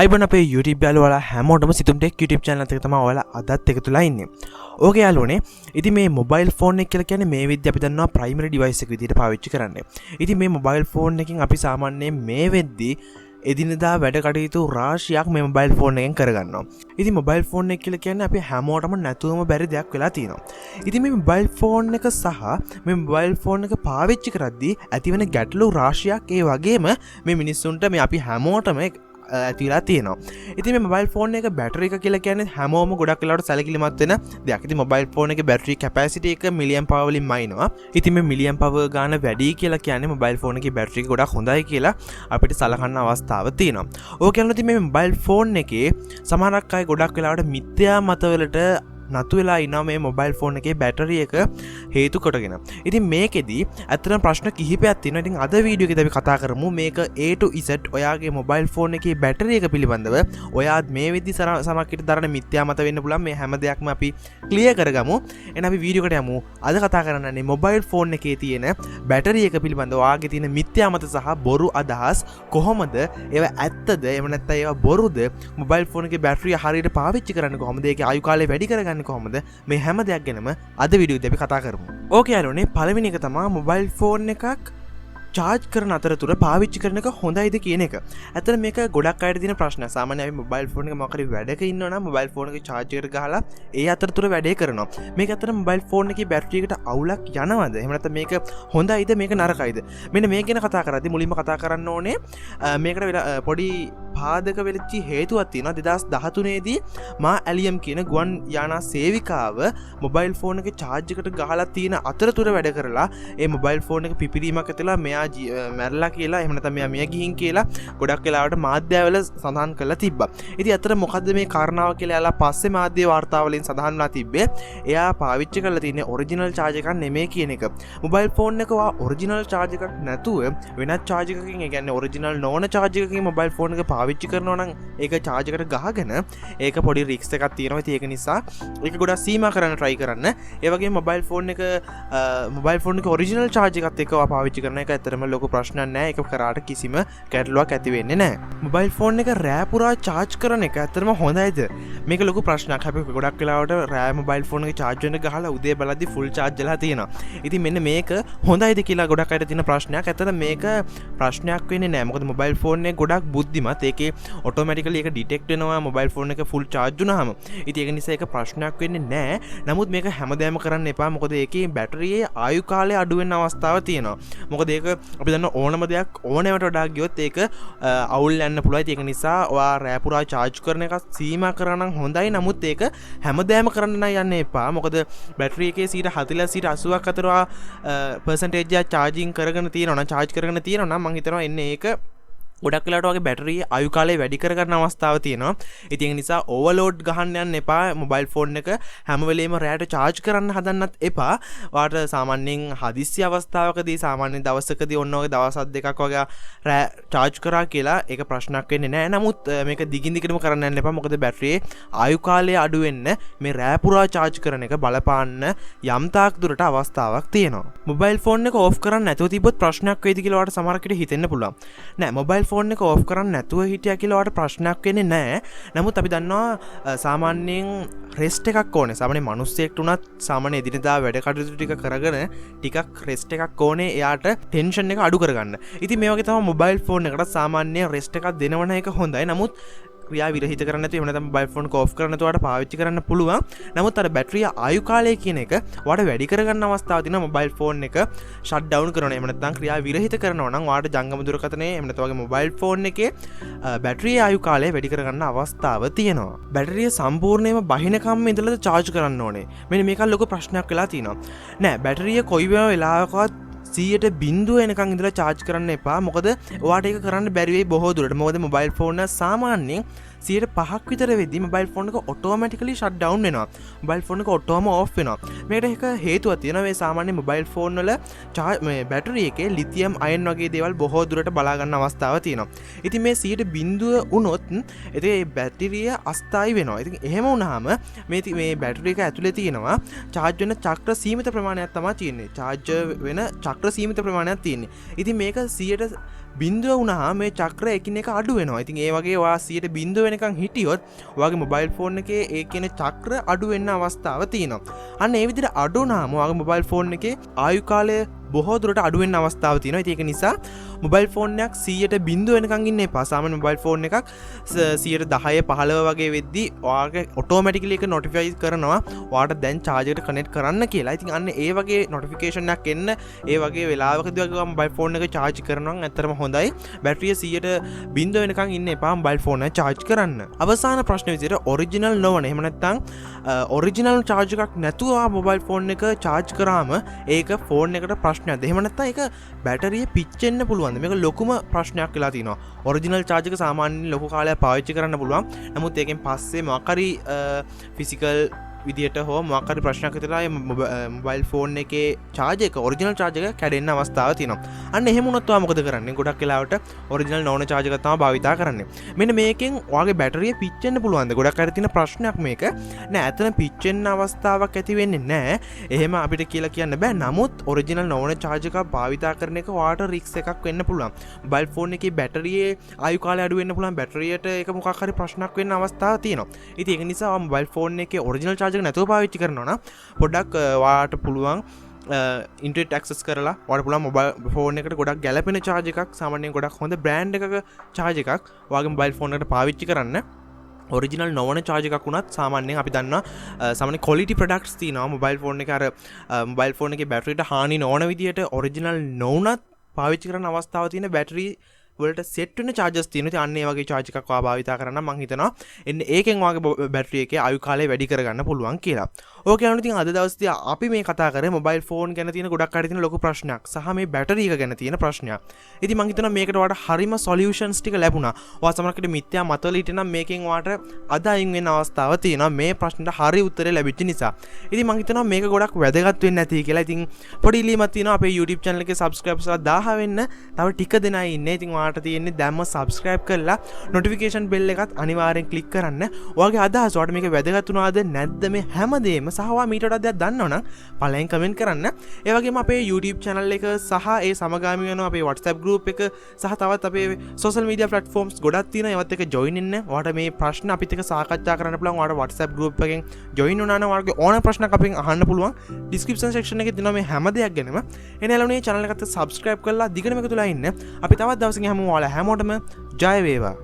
අයිබන අපේ YouTube යාළුවලා හැමෝටම sithumtech YouTube channel එකට තමයි ඔයාලා අදත් එකතුලා ඉන්නේ. ඕකේ යාළුවනේ. ඉතින් මේ mobile phone එක කියලා කියන්නේ මේ විදිහට අපි දන්නවා primary device එක විදිහට පාවිච්චි කරන්නේ. ඉතින් මේ mobile phone එකකින් අපි සාමාන්‍යයෙන් මේ වෙද්දී එදිනෙදා වැඩ කටයුතු රාශියක් මේ mobile phone එකෙන් කරගන්නවා. ඉතින් mobile phone එක කියලා කියන්නේ අපි හැමෝටම නැතුවම බැරි දෙයක් වෙලා තියෙනවා. ඉතින් මේ mobile phone එක සහ මේ mobile phone එක පාවිච්චි කරද්දී ඇතිවෙන ගැටලු රාශියක් ඒ වගේම මේ මිනිස්සුන්ට මේ අපි හැමෝටම ඇතිලා තියෙනවා. ඉතින් මේ මොබයිල් ෆෝන් එක බැටරි එක කියලා කියන්නේ හැමෝම ගොඩක් වෙලාවට සැලකිලිමත් වෙන දෙයක්. ඉතින් මොබයිල් ෆෝන් එකේ බැටරි කැපැසිටි එක මිලියන් පවර් වලින් මයින්නවා. ඉතින් මේ මිලියන් පවර් ගාන වැඩි කියලා කියන්නේ මොබයිල් ෆෝන් එකේ බැටරි එක ගොඩක් හොඳයි කියලා අපිට සලකන්න අවස්ථාව තියෙනවා. ඕක කියනවා ඉතින් මේ මොබයිල් ෆෝන් එකේ සමහරක් අය ගොඩක් වෙලාවට මිත්‍යා මතවලට නතු වෙලා ඉන්නවා මේ මොබයිල් ෆෝන් එකේ බැටරි එක හේතු කොටගෙන. ඉතින් මේකෙදි ඇත්තටම ප්‍රශ්න කිහිපයක් තියෙනවා. ඉතින් අද වීඩියෝ එකේදී අපි කතා කරමු මේක A to Z ඔයාගේ මොබයිල් ෆෝන් එකේ බැටරි එක පිළිබඳව. ඔයාත් මේ වෙද්දි සමහරකට දරන මිත්‍යා මත වෙන්න පුළුවන්. මේ හැම දෙයක්ම අපි ක්ලියර් කරගමු. එහෙනම් අපි වීඩියෝ එකට යමු. අද කතා කරන්නේ මොබයිල් ෆෝන් එකේ තියෙන බැටරි එක පිළිබඳව ඔයාගේ තියෙන මිත්‍යා මත සහ බොරු අදහස් කොහොමද ඒවා ඇත්තද එහෙම නැත්නම් ඒවා බොරුද? මොබයිල් ෆෝන් එකේ බැටරිය හරියට පාවිච්චි කරන්නේ කොහොමද? ඒකේ ආයු කාලය වැඩි කරගන්නේ කොහොමද? මේ හැම දෙයක් ගැනම අද වීඩියෝදී අපි කතා කරමු. ඕකේ යාළුවනේ පළවෙනි එක තමයි මොබයිල් ෆෝන් එකක් චාර්ජ් කරන අතරතුර පාවිච්චි කරන එක හොඳයිද කියන එක. ඇත්තට මේක ගොඩක් අයට තියෙන ප්‍රශ්නයක්. සාමාන්‍යයෙන් අපි මොබයිල් ෆෝන් එක මොකක් හරි වැඩක ඉන්නවා නම් මොබයිල් ෆෝන් එක චාර්ජ් එකට ගහලා ඒ අතරතුර වැඩේ කරනවා. මේක ඇත්තට මොබයිල් ෆෝන් එකේ බැටරි එකට අවුලක් යනවද? එහෙම නැත්නම් මේක හොඳයිද මේක නරකයිද? මෙන්න මේක ගැන කතා කරද්දී මුලින්ම කතා කරන්න ඕනේ මේකට පොඩි පාදක වෙච්ච හේතුවක් තියෙනවා. 2013 දී මා ඇලියම් කියන ගුවන් යානා සේවිකාව මොබයිල් ෆෝන් එකේ චාර්ජ් එකට ගහලා තියෙන අතරතුර වැඩ කරලා ඒ මොබයිල් ෆෝන් එක පිපිරීමක් ඇතිලා මෙයා මැරලා කියලා එහෙම නැත්නම් මෙයා මිය ගිහින් කියලා ගොඩක් වෙලාවට මාධ්‍යවල සඳහන් කරලා තිබ්බා. ඉතින් අතට මොකද්ද මේ කාරණාව කියලා එයාලා පස්සේ මාධ්‍ය වාර්තාවලින් සඳහන් වෙලා තිබ්බේ එයා පාවිච්චි කරලා තියෙන්නේ ඔරිජිනල් චාර්ජ් එකක් නෙමෙයි කියන එක. මොබයිල් ෆෝන් එක ඔරිජිනල් චාර්ජ් එකක් නැතුව වෙනත් චාර්ජ් එකකින් ඒ කියන්නේ ඔරිජිනල් නොවන චාර්ජ් එකකින් මොබයිල් ෆෝන් එක පාවිච්චි කරනවා නම් ඒක චාර්ජ් එකට ගහගෙන ඒක පොඩි රිස්ක් එකක් තියෙනවා. ඉතින් ඒක නිසා ඒක ගොඩක් සීමා කරන්න try කරන්න. ඒ වගේම මොබයිල් ෆෝන් එක ඔරිජිනල් චාර්ජ් එකත් එක්ක පාවිච්චි කරන එක ඇත්තටම ලොකු ප්‍රශ්නයක් නෑ. ඒක කරාට කිසිම ගැටලුවක් ඇති වෙන්නේ නෑ. මොබයිල් ෆෝන් එක රෑ පුරා චාර්ජ් කරන එක ඇත්තටම හොඳයිද? මේක ලොකු ප්‍රශ්නයක්. අපි ගොඩක් වෙලාවට රෑ මොබයිල් ෆෝන් එක චාර්ජ් වෙන්න ගහලා උදේ බලද්දි ෆුල් චාර්ජ් වෙලා තියෙනවා. ඉතින් මෙන්න මේක හොඳයිද කියලා ගොඩක් අයට තියෙන ප්‍රශ්නයක්. ඇත්තට මේක ප්‍රශ්නයක් වෙන්නේ නෑ. මොකද මොබයිල් ෆෝන් එක ගොඩක් බුද්ධිමත්. ඒකේ ඔටෝමැටිකලි ඒක ඩිටෙක්ට් වෙනවා මොබයිල් ෆෝන් එක ෆුල් චාර්ජ් වුණාම. ඉතින් ඒක නිසා ඒක ප්‍රශ්නයක් වෙන්නේ නෑ. නමුත් මේක හැමදාම කරන්න එපා. මොකද ඒකේ බැටරියේ ආයු කාලය අඩු වෙන අවස්ථාව තියෙනවා. මොකද ඒක අපි දන්න ඕනම දෙයක් ඕනෑමට වඩා ගියොත් ඒක අවුල් යන්න පුළුවන්. ඒක නිසා ඔයා රෑ පුරා චාර්ජ් කරන එක සීමා කරා නම් හොඳයි. නමුත් ඒක හැමදාම කරන්න යන්න එපා. මොකද බැටරි එකේ 40-80ක් අතර percentage එක charging කරගෙන තියෙනවා නම් charge කරගෙන තියෙනවා නම් මම හිතනවා එන්නේ ඒක ගොඩක් වෙලාවට වගේ බැටරි ආයු කාලය වැඩි කරගන්න අවස්ථාව තියෙනවා. ඉතින් ඒ නිසා ඕවර්ලෝඩ් ගහන්න යන්න එපා. මොබයිල් ෆෝන් එක හැම වෙලේම රෑට charge කරන්න හදන්නත් එපා. ඔයාට සාමාන්‍යයෙන් හදිස්සි අවස්ථාවකදී සාමාන්‍ය දවසකදී ඔන්න ඔය දවස් දෙකක් වගේ රෑ charge කරා කියලා ඒක ප්‍රශ්නයක් වෙන්නේ නැහැ. නමුත් මේක දිගින් දිගටම කරන්න යන්න එපා. මොකද බැටරියේ ආයු කාලය අඩු වෙන්න මේ රෑ පුරා charge කරන එක බලපාන්න යම් තාක් දුරට අවස්ථාවක් තියෙනවා. මොබයිල් ෆෝන් එක ඕෆ් කරන්න නැතුව තිබ්බොත් ප්‍රශ්නයක් වෙයිද කියලා ඔයාට සමහරකට හිතෙන්න පුළුවන්. නෑ මොබයිල් ෆෝන් එක ඕෆ් කරන්න නැතුව හිටියා කියලා ඔයාලට ප්‍රශ්නයක් වෙන්නේ නැහැ. නමුත් අපි දන්නවා සාමාන්‍යයෙන් රෙස්ට් එකක් ඕනේ. සාමාන්‍යයෙන් මිනිස්සෙක්ට උනත් සාමාන්‍ය එදිනෙදා වැඩ කටයුතු ටික කරගෙන ටිකක් රෙස්ට් එකක් ඕනේ එයාට ටෙන්ෂන් එක අඩු කරගන්න. ඉතින් මේ වගේ තමයි මොබයිල් ෆෝන් එකකට සාමාන්‍ය රෙස්ට් එකක් දෙනවන එක හොඳයි. නමුත් ක්‍රියා විරහිත කරන්න නැතුව එහෙම නැත්නම් මොබයිල් ෆෝන් එක ඕෆ් කරන්න නැතුව ඔයාලට පාවිච්චි කරන්න පුළුවන්. නමුත් අර බැටරිය ආයු කාලය කියන එක ඔයාලට වැඩි කරගන්න අවස්ථාව තියෙනවා. මොබයිල් ෆෝන් එක ෂට් ඩවුන් කරනවා. එහෙම නැත්නම් ක්‍රියා විරහිත කරනවා නම් ඔයාලට ජංගම දුරකථනයේ එහෙම නැත්නම් වගේ මොබයිල් ෆෝන් එකේ බැටරිය ආයු කාලය වැඩි කරගන්න අවස්ථාව තියෙනවා. බැටරිය සම්පූර්ණයෙන්ම බහිනකම්ම ඉඳලා චාර්ජ් කරන්න ඕනේ. මෙන්න මේක ලොකු ප්‍රශ්නයක් වෙලා තියෙනවා. නෑ බැටරිය කොයි වෙලාවකවත් 100ට බිඳුව එනකන් ඉඳලා charge කරන්න එපා. මොකද ඔයාට ඒක කරන්න බැරි වෙයි බොහෝ දුරට. මොකද මොබයිල් ෆෝන් එක සාමාන්‍යයෙන් 5% විතර වෙද්දී මොබයිල් ෆෝන් එක ඔටෝමැටිකලි ෂට් ඩවුන් වෙනවා. මොබයිල් ෆෝන් එක ඔටෝම ඕෆ් වෙනවා. මේකට එක හේතුවක් තියෙනවා. මේ සාමාන්‍ය මොබයිල් ෆෝන් වල මේ බැටරි එකේ ලිතියම් අයන් වගේ දේවල් බොහෝ දුරට බලා ගන්න අවස්ථාව තියෙනවා. ඉතින් මේ 100ට බිඳුව වුණොත් ඒ බැටරිය අස්ථායි වෙනවා. ඉතින් එහෙම වුණාම මේ බැටරි එක ඇතුලේ තියෙනවා charge වෙන චක්‍ර සීමිත ප්‍රමාණයක් තමයි තියෙන්නේ. charge වෙන චක්‍ර සීමිත ප්‍රමාණයක් තියෙන්නේ. ඉතින් මේක 100ට බිඳුව වුණාම මේ චක්‍ර එකිනෙක අඩු වෙනවා. ඉතින් ඒ වගේ ඔයා 100 වෙනකන් හිටියොත් ඔයාගේ මොබයිල් ෆෝන් එකේ ඒ කියන චක්‍ර අඩු වෙන්න අවස්ථාවක් තියෙනවා. අන්න ඒ විදිහට අඩු වුණාම ඔයාගේ මොබයිල් ෆෝන් එකේ ආයු කාලය බොහෝ දුරට අඩු වෙන්න අවස්ථාවක් තියෙනවා. ඉතින් ඒක නිසා මොබයිල් ෆෝන් එකක් 100 වෙනකන් ඉන්න එපා. සාමාන්‍ය මොබයිල් ෆෝන් එකක් 10 15 වගේ වෙද්දී ඔයාගේ ඔටෝමැටිකලි එක නොටිෆයි කරනවා ඔයාට දැන් charger එකට කනෙක්ට් කරන්න කියලා. ඉතින් අන්න ඒ වගේ නොටිෆිකේෂන් එකක් එන්න ඒ වගේ වෙලාවකදී වගේ මොබයිල් ෆෝන් එක charge කරනවා නම් ඇත්තටම හොඳයි. බැටරිය 100 වෙනකන් ඉන්න එපා මොබයිල් ෆෝන් එක charge කරන්න. අවසාන ප්‍රශ්නේ විදිහට ඔරිජිනල් නොවන එහෙම නැත්නම් ඔරිජිනල් charge එකක් නැතුව මොබයිල් ෆෝන් එක charge කරාම ඒක ෆෝන් එකට ප්‍රශ්නයක්ද? එහෙම නැත්නම් ඒක බැටරිය පිච්චෙන්න පුළුවන්. මේක ලොකුම ප්‍රශ්නයක් වෙලා තියෙනවා. ඔරිජිනල් charge එක සාමාන්‍යයෙන් ලොකු කාලයක් පාවිච්චි කරන්න පුළුවන්. නමුත් ඒකෙන් පස්සේ මොකක් හරි ෆිසිකල් විදියට හෝ මොකක් හරි ප්‍රශ්නයක් විතරලා මොබයිල් ෆෝන් එකේ charge එක ඔරිජිනල් charge එක කැඩෙන්න අවස්ථාවක් තියෙනවා. අන්න එහෙම වුණොත් ඔයා මොකද කරන්නේ? ගොඩක් වෙලාවට ඔරිජිනල් නොවන charge එකක් තමයි භාවිතා කරන්නේ. මෙන්න මේකෙන් ඔයාගේ බැටරිය පිච්චෙන්න පුළුවන්ද? ගොඩක් අය තියෙන ප්‍රශ්නයක් මේක. නෑ, ඇත්තටම පිච්චෙන්න අවස්ථාවක් ඇති වෙන්නේ නෑ. එහෙම අපිට කියලා කියන්න බෑ. නමුත් ඔරිජිනල් නොවන charge එකක් භාවිතා කරන එක ඔයාට රිස්ක් එකක් වෙන්න පුළුවන්. මොබයිල් ෆෝන් එකේ බැටරියේ ආයු කාලය අඩු වෙන්න පුළුවන්. බැටරියට ඒක මොකක් හරි ප්‍රශ්නයක් වෙන්න අවස්ථාවක් තියෙනවා. ඉතින් ඒක නිසා මොබයිල් ෆෝන් එකේ ඔරිජිනල් charge නැතුව පාවිච්චි කරනවා නම් පොඩ්ඩක් වාට පුළුවන් ඉන්ටර්නෙට් ඇක්සස් කරලා වාට පුළුවන් මොබයිල් ෆෝන් එකට ගොඩක් ගැලපෙන charge එකක් සාමාන්‍යයෙන් ගොඩක් හොඳ බ්‍රෑන්ඩ් එකක charge එකක් ඔයාගේ මොබයිල් ෆෝන් එකට පාවිච්චි කරන්න. ඔරිජිනල් නොවන charge එකක් වුණත් සාමාන්‍යයෙන් අපි දන්නවා සාමාන්‍ය quality products තියෙනවා මොබයිල් ෆෝන් එකේ අර මොබයිල් ෆෝන් එකේ බැටරියට හානි නොවන විදියට ඔරිජිනල් නොවුනත් පාවිච්චි කරන අවස්ථාව තියෙන බැටරි වලට සෙට් වෙන charges තියෙනවා. ඉතින් අන්න ඒ වගේ charge එකක් ඔයා භාවිතා කරන්න මම හිතනවා එන්නේ ඒකෙන් ඔයාගේ බැටරි එකේ ආයු කාලය වැඩි කරගන්න පුළුවන් කියලා. ඕකේ අනුව ඉතින් අද දවසේදී අපි මේ කතා කරේ මොබයිල් ෆෝන් ගැන තියෙන ගොඩක් අය තියෙන ලොකු ප්‍රශ්නයක් සහ මේ බැටරි එක ගැන තියෙන ප්‍රශ්නයක්. ඉතින් මම හිතනවා මේකට ඔයාලට හරිම සොලියුෂන්ස් ටික ලැබුණා. ඔයා සමහරකට මිත්‍යා මතවල හිටිනම් මේකෙන් ඔයාට අද අයින් වෙන අවස්ථාවක් තියෙනවා මේ ප්‍රශ්නට හරි උත්තරේ ලැබිච්ච නිසා. ඉතින් මම හිතනවා මේක ගොඩක් වැදගත් වෙන්න ඇති කියලා. ඉතින් පොඩි ඉල්ලීමක් තියෙනවා අපේ YouTube channel එකේ subscribers 1000 වෙන්න තව ටික දෙනයි ඉන්නේ. ඉතින් ඔයාට තියෙන්නේ දැම්ම subscribe කරලා notification bell එකත් අනිවාර්යෙන් click කරන්න. ඔයාගේ අදහස ඔයාලට මේක වැදගත් වුණාද නැද්ද මේ හැමදේම සහ ඔයා මීට වඩා දෙයක් දන්නවනම් පළවෙනි කමෙන්ට් කරන්න. ඒ වගේම අපේ YouTube channel එක සහ ඒ සමගාමී වෙන අපේ WhatsApp group එක සහ තවත් අපේ social media platforms ගොඩක් තියෙනවා. ඒවත් එක join වෙන්න. ඔයාලට මේ ප්‍රශ්න අපිත් එක්ක සාකච්ඡා කරන්න පුළුවන්. ඔයාලට WhatsApp group එකෙන් join වුණා නම් ඔයාලගේ ඕන ප්‍රශ්නක් අපෙන් අහන්න පුළුවන්. description section එකේ තියෙනවා මේ හැම දෙයක් ගැනම. එනේ යාළුවනේ channel එකට subscribe කරලා දිගටම එකතුලා ඉන්න. අපි තවත් දවසකින් හැමෝම ඔයාලා හැමෝටම ජය වේවා.